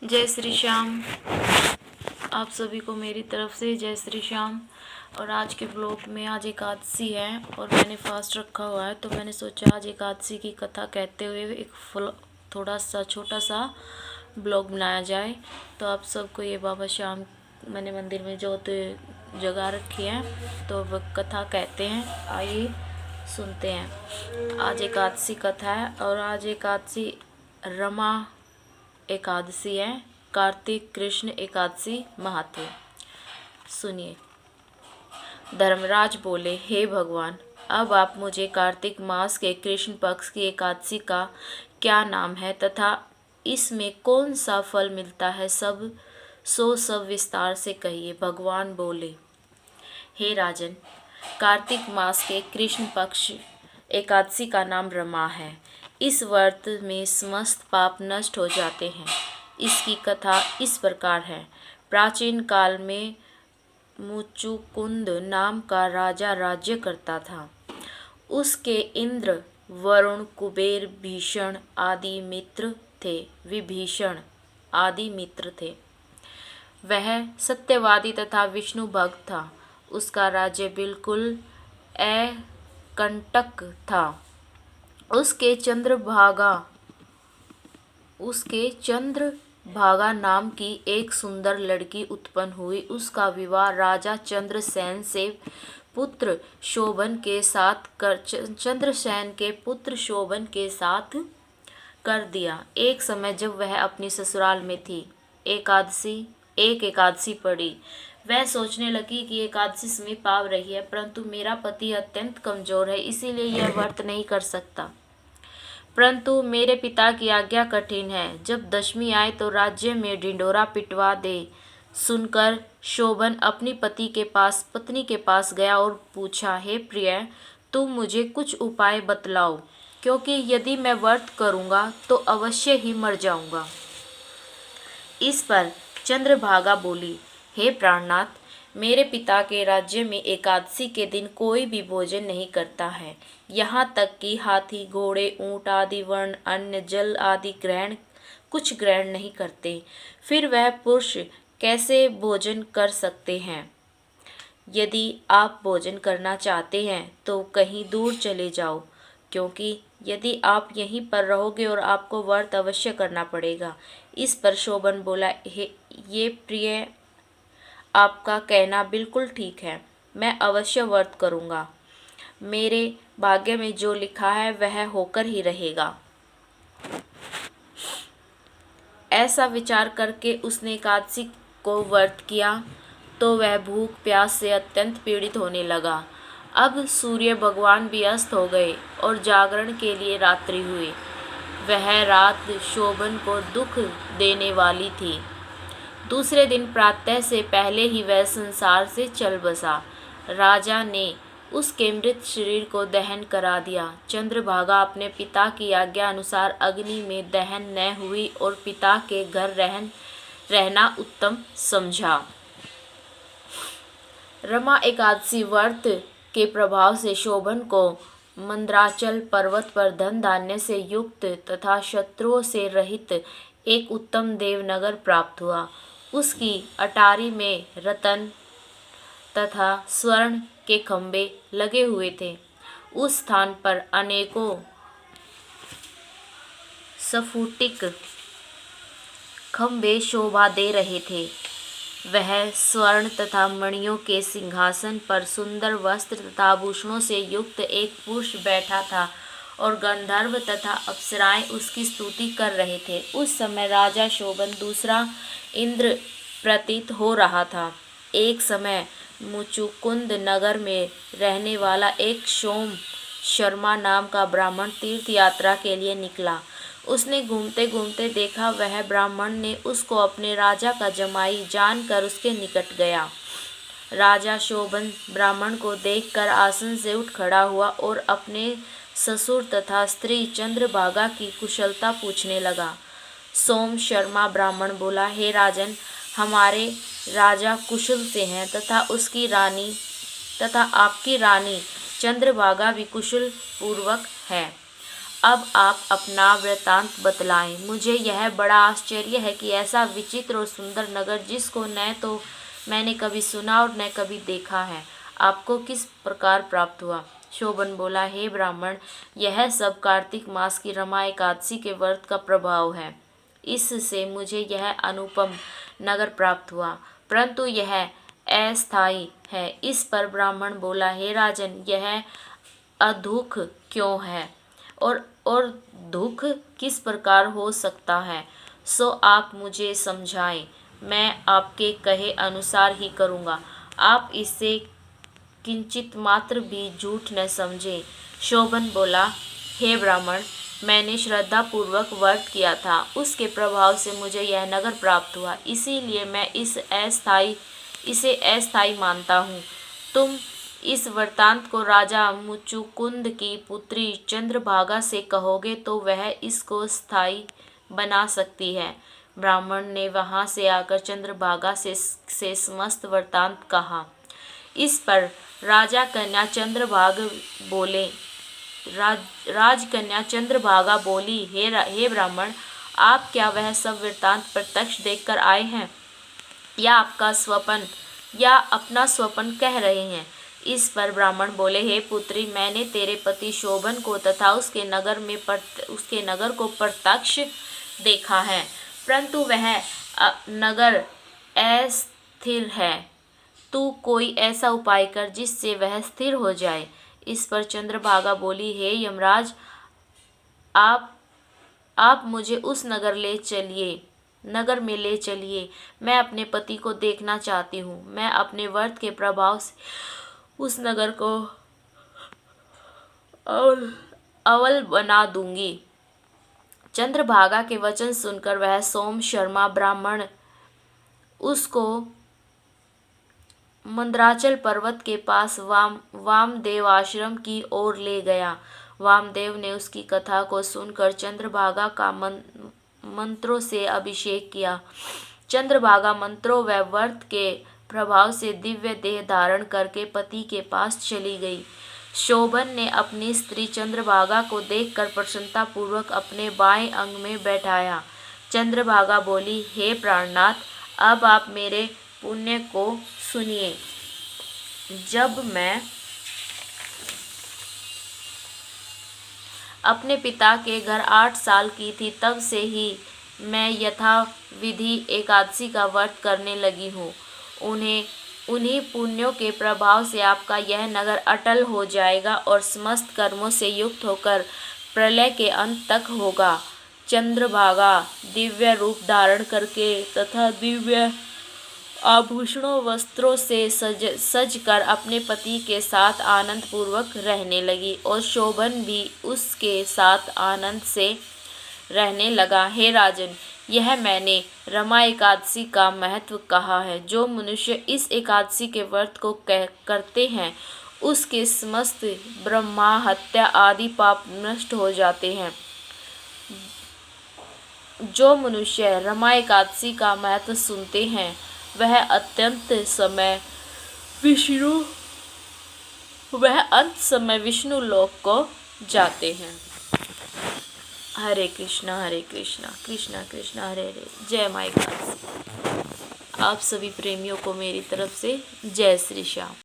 जय श्री श्याम। आप सभी को मेरी तरफ से जय श्री श्याम। और आज के ब्लॉग में आज एकादशी है और मैंने फास्ट रखा हुआ है, तो मैंने सोचा आज एकादशी की कथा कहते हुए एक थोड़ा सा छोटा सा ब्लॉग बनाया जाए। तो आप सबको ये बाबा श्याम, मैंने मंदिर में जोत जगा रखी है, तो वह कथा कहते हैं। आइए सुनते हैं। आज एकादशी कथा है और आज एकादशी रमा एकादशी है। कार्तिक कृष्ण एकादशी महात्म्य सुनिए। धर्मराज बोले, हे भगवान, अब आप मुझे कार्तिक मास के कृष्ण पक्ष की एकादशी का क्या नाम है तथा इसमें कौन सा फल मिलता है, सब विस्तार से कहिए। भगवान बोले, हे राजन, कार्तिक मास के कृष्ण पक्ष एकादशी का नाम रमा है। इस व्रत में समस्त पाप नष्ट हो जाते हैं। इसकी कथा इस प्रकार है। प्राचीन काल में मुचुकुंद नाम का राजा राज्य करता था। उसके इंद्र, वरुण, कुबेर, भीषण आदि मित्र थे। वह सत्यवादी तथा विष्णु भक्त था। उसका राज्य बिल्कुल अकंटक था। उसके चंद्रभागा नाम की एक सुंदर लड़की उत्पन्न हुई। उसका विवाह राजा चंद्रसेन के पुत्र शोभन के साथ कर दिया। एक समय जब वह अपनी ससुराल में थी, एक एकादशी पड़ी। वह सोचने लगी कि एकादशी समीप आ रही है, परंतु मेरा पति अत्यंत कमजोर है, इसीलिए यह व्रत नहीं कर सकता। परंतु मेरे पिता की आज्ञा कठिन है। जब दशमी आए तो राज्य में ढिंढोरा पिटवा दे। सुनकर शोभन अपनी पत्नी के पास गया और पूछा, हे प्रिय, तुम मुझे कुछ उपाय बतलाओ, क्योंकि यदि मैं व्रत करूँगा तो अवश्य ही मर जाऊँगा। इस पर चंद्रभागा बोली, हे प्राणनाथ, मेरे पिता के राज्य में एकादशी के दिन कोई भी भोजन नहीं करता है। यहाँ तक कि हाथी, घोड़े, ऊँट आदि वर्ण, अन्न, जल आदि कुछ ग्रहण नहीं करते। फिर वह पुरुष कैसे भोजन कर सकते हैं? यदि आप भोजन करना चाहते हैं तो कहीं दूर चले जाओ, क्योंकि यदि आप यहीं पर रहोगे और आपको व्रत अवश्य करना पड़ेगा। इस पर शोभन बोला, ये प्रिय, आपका कहना बिल्कुल ठीक है। मैं अवश्य व्रत करूँगा। मेरे भाग्य में जो लिखा है वह होकर ही रहेगा। ऐसा विचार करके उसने एकादशी को व्रत किया तो वह भूख प्यास से अत्यंत पीड़ित होने लगा। अब सूर्य भगवान भी अस्त हो गए और जागरण के लिए रात्रि हुई। वह रात शोभन को दुख देने वाली थी। दूसरे दिन प्रातः से पहले ही वह संसार से चल बसा। राजा ने उसके मृत शरीर को दहन करा दिया। चंद्रभागा अपने पिता की आज्ञा अनुसार अग्नि में दहन न हुई और पिता के घर रहना उत्तम समझा। रमा एकादशी व्रत के प्रभाव से शोभन को मंद्राचल पर्वत पर धन धान्य से युक्त तथा शत्रुओं से रहित एक उत्तम देवनगर प्राप्त हुआ। उसकी अटारी में रतन तथा स्वर्ण के खंभे लगे हुए थे। उस स्थान पर अनेकों स्फटिक खंभे शोभा दे रहे थे। वह स्वर्ण तथा मणियों के सिंहासन पर सुंदर वस्त्र तथा आभूषणों से युक्त एक पुरुष बैठा था और गंधर्व तथा अप्सराएं उसकी स्तुति कर रहे थे। उस समय राजा शोभन दूसरा इंद्र प्रतीत हो रहा था। एक समय मुचुकुंद नगर में रहने वाला एक सोम शर्मा नाम का ब्राह्मण तीर्थ यात्रा के लिए निकला। उसने घूमते घूमते देखा, वह ब्राह्मण ने उसको अपने राजा का जमाई जानकर उसके निकट गया। राजा शोभन ब्राह्मण को देखकर आसन से उठ खड़ा हुआ और अपने ससुर तथा स्त्री चंद्रभागा की कुशलता पूछने लगा। सोम शर्मा ब्राह्मण बोला, हे राजन, हमारे राजा कुशल से हैं तथा आपकी रानी चंद्रभागा भी कुशल पूर्वक है। अब आप अपना वृत्तांत बतलाएं। मुझे यह बड़ा आश्चर्य है कि ऐसा विचित्र और सुंदर नगर, जिसको न तो मैंने कभी सुना और न कभी देखा है, आपको किस प्रकार प्राप्त हुआ। शोभन बोला, हे ब्राह्मण, यह सब कार्तिक मास की रमा एकादशी के व्रत का प्रभाव है। इससे मुझे यह अनुपम नगर प्राप्त हुआ, परंतु यह अस्थायी है। इस पर ब्राह्मण बोला, हे राजन, यह अदुख क्यों है और दुख किस प्रकार हो सकता है, सो आप मुझे समझाएं। मैं आपके कहे अनुसार ही करूँगा। आप इससे किंचित मात्र भी झूठ न समझें। शोभन बोला, हे ब्राह्मण, मैंने श्रद्धा पूर्वक व्रत किया था, उसके प्रभाव से मुझे यह नगर प्राप्त हुआ, इसीलिए मैं इसे अस्थायी मानता हूँ। तुम इस वृत्तांत को राजा मुचुकुंद की पुत्री चंद्रभागा से कहोगे तो वह इसको स्थायी बना सकती है। ब्राह्मण ने वहां से आकर चंद्रभागा से समस्त वृत्तांत कहा। इस पर राजकन्या चंद्रभागा बोली, हे ब्राह्मण, आप क्या वह सब वृत्तांत प्रत्यक्ष देखकर आए हैं, या अपना स्वप्न कह रहे हैं। इस पर ब्राह्मण बोले, हे पुत्री, मैंने तेरे पति शोभन को तथा उसके नगर को प्रत्यक्ष देखा है, परंतु वह नगर अस्थिर है। तू कोई ऐसा उपाय कर जिससे वह स्थिर हो जाए। इस पर चंद्रभागा बोली, हे यमराज, आप मुझे उस नगर में ले चलिए। मैं अपने पति को देखना चाहती हूँ। मैं अपने व्रत के प्रभाव से उस नगर को अवल बना दूंगी। चंद्रभागा के वचन सुनकर वह सोम शर्मा ब्राह्मण उसको मंदराचल पर्वत के पास वामदेव आश्रम की ओर ले गया। वामदेव ने उसकी कथा को सुनकर चंद्रभागा का मंत्रों से अभिषेक किया। चंद्रभागा मंत्रों व व्रत के प्रभाव से दिव्य देह धारण करके पति के पास चली गई। शोभन ने अपनी स्त्री चंद्रभागा को देखकर प्रसन्नता पूर्वक अपने बाएं अंग में बैठाया। चंद्रभागा बोली, हे प्राणनाथ, अब आप मेरे पुण्य को सुनिए। जब मैं अपने पिता के घर 8 साल की थी, तब से ही मैं यथाविधि एकादशी का व्रत करने लगी हूँ। उन्हीं पुण्यों के प्रभाव से आपका यह नगर अटल हो जाएगा और समस्त कर्मों से युक्त होकर प्रलय के अंत तक होगा। चंद्रभागा दिव्य रूप धारण करके तथा दिव्य आभूषणों वस्त्रों से सज कर अपने पति के साथ आनंद पूर्वक रहने लगी और शोभन भी उसके साथ आनंद से रहने लगा। हे राजन, यह मैंने रमा एकादशी का महत्व कहा है। जो मनुष्य इस एकादशी के व्रत को करते हैं, उसके समस्त ब्रह्मा हत्या आदि पाप नष्ट हो जाते हैं। जो मनुष्य रमा एकादशी का महत्व सुनते हैं, वह अंत समय विष्णु लोक को जाते हैं। हरे कृष्णा कृष्णा कृष्णा हरे हरे। जय माँ एकादशी। आप सभी प्रेमियों को मेरी तरफ से जय श्री श्याम।